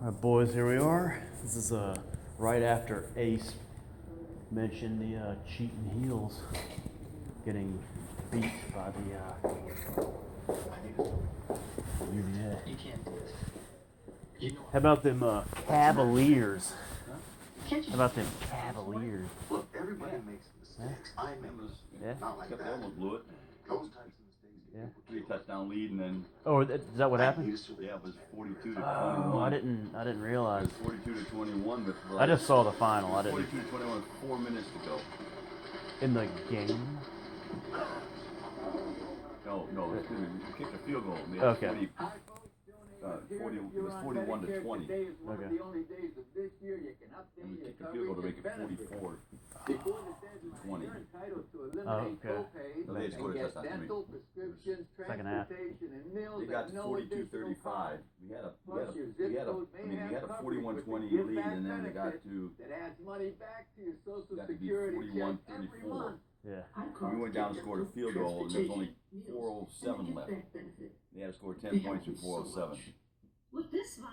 All right, boys, here we are. This is right after Ace mentioned the cheating heels getting beat by the UVA. You can't do this. You know How about them Cavaliers? Can't you How about them Cavaliers? Look, everybody makes mistakes. I make Yeah. not like Except they that. almost blew it. Those types of mistakes. Yeah. Three touchdown lead, and then Oh, is that what happened? yeah, it was 42 to Oh, 21. I didn't It realize. was 42 to 21 with I just saw the final. I didn't 42 to 21 with 4 minutes to go. in the game. No, excuse me. You kicked a field goal. Made Okay. 40, it was 41 to 20. Okay. And we kicked a field goal to make it 44 to 20. Oh, okay. So they had scored a touchdown to me. Second half. They got 42-35. We had a 41-20 lead, and then they got to be 41-34. Yeah. We went down and scored a field goal, and there was only 4:07 left. They had to score 10 points with 4:07.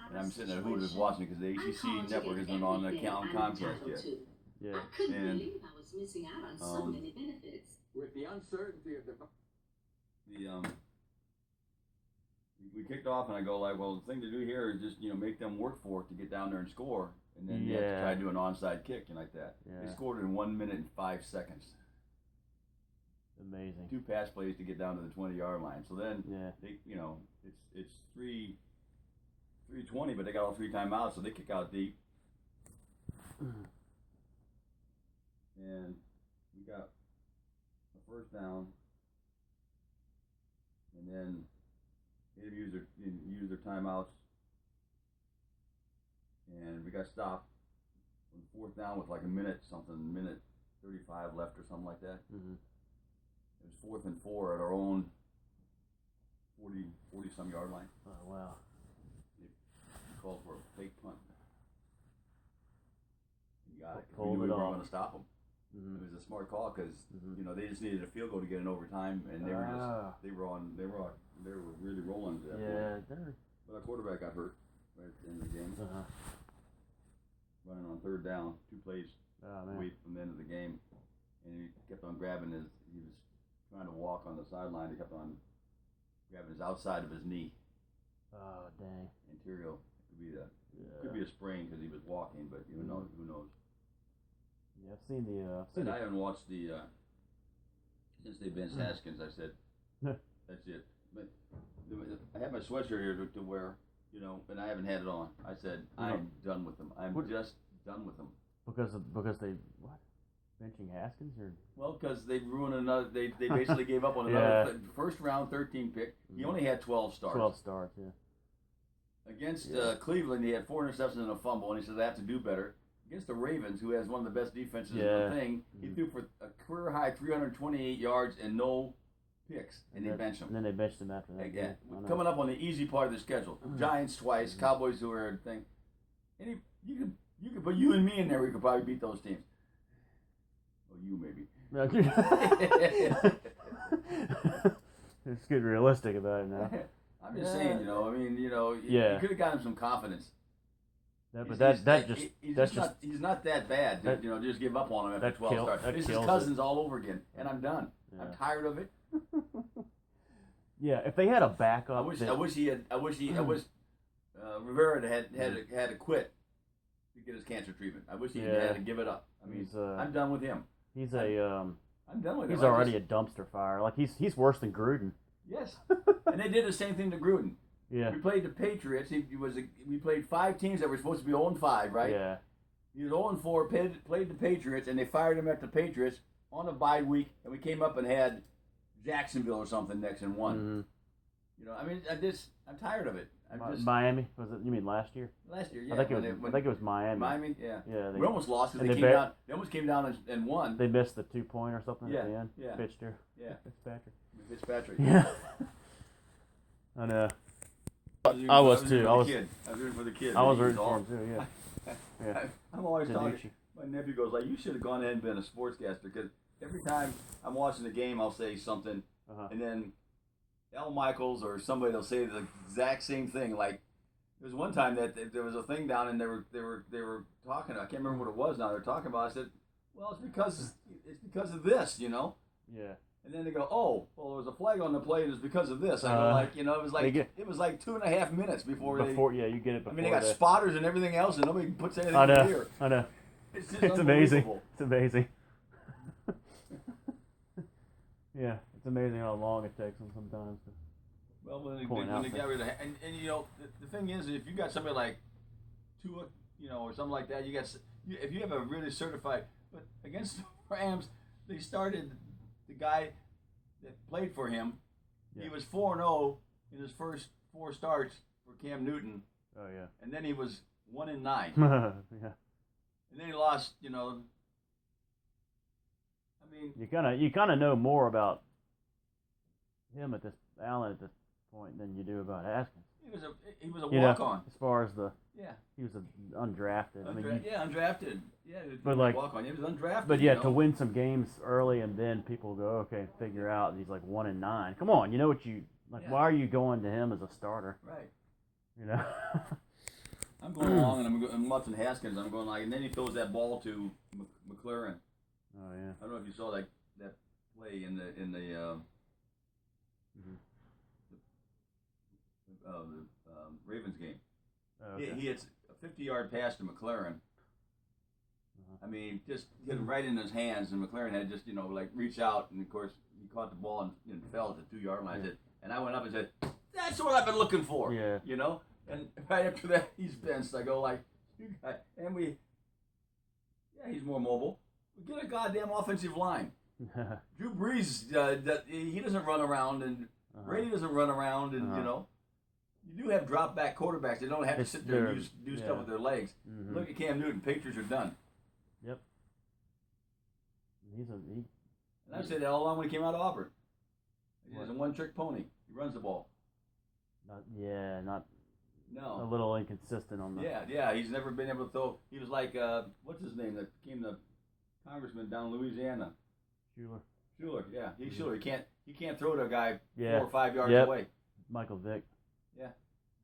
And I'm sitting at Hooters watching because the ACC network isn't on the Comcast yet. Yeah. I couldn't And, believe I was missing out on so many benefits. With the uncertainty of the We kicked off, and I go like, well, the thing to do here is just make them work for it to get down there and score, and then you have to try to do an onside kick and like that. Yeah. They scored in 1 minute and 5 seconds. Amazing. 2 pass plays to get down to the 20-yard line. So then Yeah. they, it's 3:20, but they got all 3 timeouts, so they kick out deep. And we got a first down, and then they used their timeouts, and we got stopped on 4th down with like a minute 35 left or something like that. Mm-hmm. It was 4th and 4 at our own 40 some yard line. Oh wow. They called for a fake punt. You got it. 'Cause Pulled we it knew we weren't off. going to stop them. Mm-hmm. It was a smart call because they just needed a field goal to get in overtime, and they were they were really rolling to that point. They're. But our quarterback got hurt right at the end of the game, Uh-huh. running on 3rd down, 2 plays Oh man. away from the end of the game, and he kept on grabbing he was trying to walk on the sideline. He kept on grabbing his outside of his knee, Oh dang. anterior. Yeah. Could be a sprain because he was walking, but who knows? Yeah, I've seen the. But I haven't watched since they benched Haskins. I said, that's it. But I have my sweatshirt here to wear, and I haven't had it on. I said, I'm done with them. I'm just done with them. Because they what? Benching Haskins or? Well, because they ruined another. They basically gave up on another first round 13 pick. He only had 12 starts. 12 starts, yeah. Against Cleveland, he had 4 interceptions and a fumble, and he said, I have to do better. Against the Ravens, who has one of the best defenses in the thing, he threw for a career high 328 yards and no picks, and they benched him. And then they benched him after that. Yeah, coming up on the easy part of the schedule. Giants twice, Cowboys who are a thing. You could put you and me in there. We could probably beat those teams. Well, you maybe. Let's get realistic about it now. I'm just saying, you could have gotten him some confidence. Yeah, but he's not that bad. Just give up on him after 12 starts. This is Cousins all over again, and I'm done. Yeah. I'm tired of it. Yeah, if they had a backup, I wish Rivera had to quit to get his cancer treatment. I wish he had to give it up. I mean, I'm done with him. I'm done with him. He's already a dumpster fire. Like he's worse than Gruden. Yes, and they did the same thing to Gruden. Yeah. We played the Patriots. We played 5 teams that were supposed to be 0-5, right? Yeah. He was 0-4, played the Patriots, and they fired him at the Patriots on a bye week, and we came up and had Jacksonville or something next and won. Mm-hmm. I'm tired of it. Miami was it? You mean last year? Last year, yeah. I think it was Miami. Miami, yeah. Yeah. We almost lost because they almost came down and won. They missed the 2-point or something at the end. Yeah. Fitzpatrick. Fitzpatrick. Yeah. I know. I was too. I was rooting for the kid. I was rooting for him too. Yeah. Yeah. I'm always talking. Danucci. My nephew goes like, "You should have gone ahead and been a sportscaster." Because every time I'm watching the game, I'll say something, and then Al Michaels or somebody will say the exact same thing. Like There was one time that there was a thing down, and they were talking. I can't remember what it was now. They're talking about. I said, "Well, it's because of this, you know." Yeah. And then they go, "Oh, well, there was a flag on the plate. It's because of this." I go, like, you know, it was like it was like 2.5 minutes before yeah, you get it before. I mean, they got spotters and everything else, and nobody puts anything I know. in here. I know. It's just It's amazing. unbelievable. It's amazing. Yeah, it's amazing how long it takes them sometimes. Well, when they Point out got rid of and you know the thing is, if you got somebody like Tua, you know, or something like that, if you have a really certified, but against the Rams, they started the guy that played for him. Yeah. He was 4-0 in his first 4 starts for Cam Newton, Oh yeah. and then he was 1-9, Yeah. and then he lost. You know, I mean, You kind of know more about him at this Allen at this point than you do about Haskins. he was a You know, walk on. as far as Yeah. he was undrafted. I mean, Undrafted. Yeah, But like- walk on. He was undrafted. but yeah, you to know? win some games early and then people go, okay, figure out he's like 1-9. Come on, you know what you like? Yeah. Why are you going to him as a starter? Right. You know. I'm going along and I'm watching Haskins. I'm going like, and then he throws that ball to McLaren. Oh yeah. I don't know if you saw that play in the Ravens game. Oh, okay. He hits a 50-yard pass to McLaren. I mean, just hit him right in his hands, and McLaren had just, you know, like reach out, and of course he caught the ball and fell at the 2-yard line. Yeah. And I went up and said, "That's what I've been looking for." Yeah. You know. And right after that, he's benched. I go like, "You got," and he's more mobile. We get a goddamn offensive line. Drew Brees, he doesn't run around, and Brady doesn't run around, and you know, you do have drop back quarterbacks. They don't have to sit there and do stuff with their legs. Mhm. Look at Cam Newton. Patriots are done. Yep. And I said that all along when he came out of Auburn. He's a one-trick pony. He runs the ball. Not a No. little inconsistent on the. Yeah. He's never been able to throw. He was like, what's his name that became the congressman down in Louisiana? Schuler. Yeah, he's Schuler. He can't throw to a guy 4 or 5 yards away. Michael Vick. Yeah.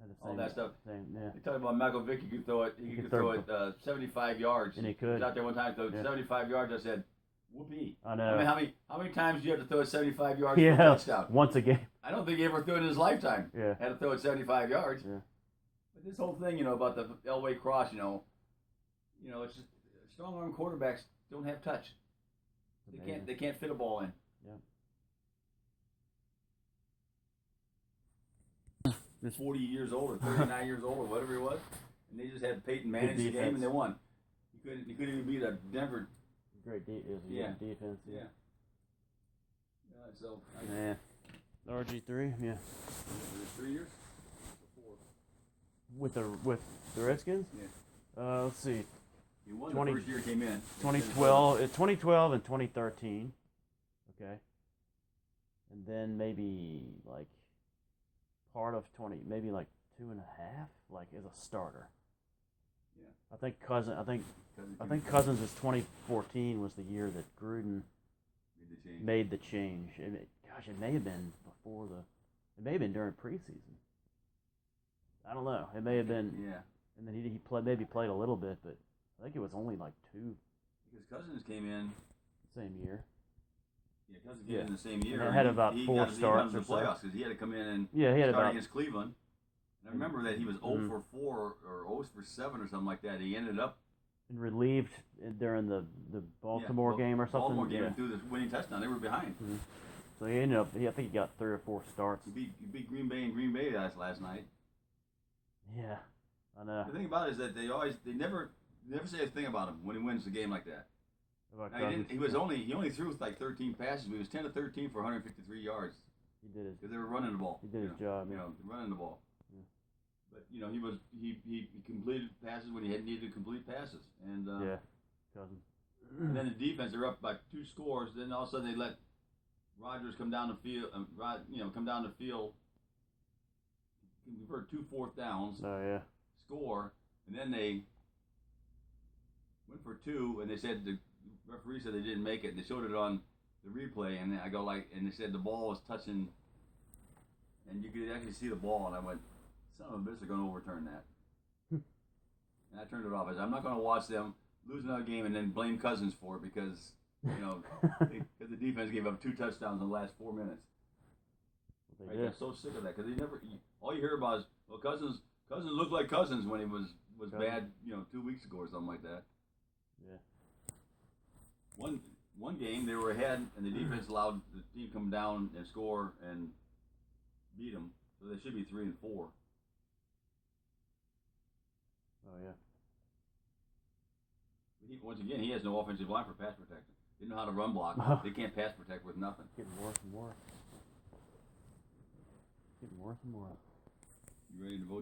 Had the All same- that stuff. Yeah. You talk about Michael Vick. He could throw it. He could throw it 75 yards. And he He was could. out there one time, throw Yeah. 75 yards. I said, whoopee. I know. I mean, how many times do you have to throw it 75 yards for a Yeah. touchdown? Once a game. I don't think he ever threw it in his lifetime. Yeah. Had to throw it 75 yards. Yeah. But this whole thing, you know, about the Elway cross, you know, it's just, strong arm quarterbacks don't have touch. They can't fit a ball in. Yeah. 40 years old or 39 years old or whatever he was, and they just had Peyton manage the game defense. and they won. He couldn't even beat a Denver. Great defense. Yeah. Defense. Yeah. So Yeah. RG3. Yeah. 3 years. With the Redskins. Yeah. Let's see. He won 20 the first year he came in. 2012 and 2013. Okay. And then maybe like part of 20, maybe like 2.5, like as a starter. Yeah. I think Cousins' 2014 was the year that Gruden made the change. And it may have been it may have been during preseason. I don't know. It may have been. Yeah. And then he maybe played a little bit, but I think it was only like 2 Because Cousins came in. same year. Yeah, Cousins came in the same year. And had about he 4 got starts the or so. playoffs because he had to come in and Yeah, he had start about. against Cleveland. And I remember that he was 0 for 4 or 0 for 7 or something like that. He ended up And relieved during the Baltimore game or something. Baltimore game Yeah. and threw the winning touchdown. They were behind. So he ended up. I think he got 3 or 4 starts. He beat Green Bay and Green Bay last night. Yeah, I know. The thing about it is that they never say a thing about him when he wins a game like that. About Now, Cousins. he only threw like 13 passes. But he was 10 to 13 for 153 yards He did his. because they were running the ball. He did his job. You Yeah. know, running the ball. Yeah. But you know, he completed passes when he had needed to complete passes, and Yeah, Cousins. and then the defense they're up by 2 scores. Then all of a sudden they let Rodgers come down the field. Come down the field, convert 2 4th downs, Oh yeah. score, and then they went for 2, and they said the referee said they didn't make it. And they showed it on the replay, and I go like, and they said the ball was touching, and you could actually see the ball, and I went, son of a bitch, they're going to overturn that. And I turned it off. I said, I'm not going to watch them lose another game and then blame Cousins for it because, because the defense gave up 2 touchdowns in the last 4 minutes. They I did. get so sick of that because all you hear about is, well, Cousins looked like Cousins when he was bad, 2 weeks ago or something like that. Yeah. One game they were ahead and the defense allowed the team come down and score and beat them, so they should be 3-4. Oh yeah. Once again, he has no offensive line for pass protection. They know how to run block. They can't pass protect with nothing. Getting worse and worse. Getting worse and worse. You ready to vote?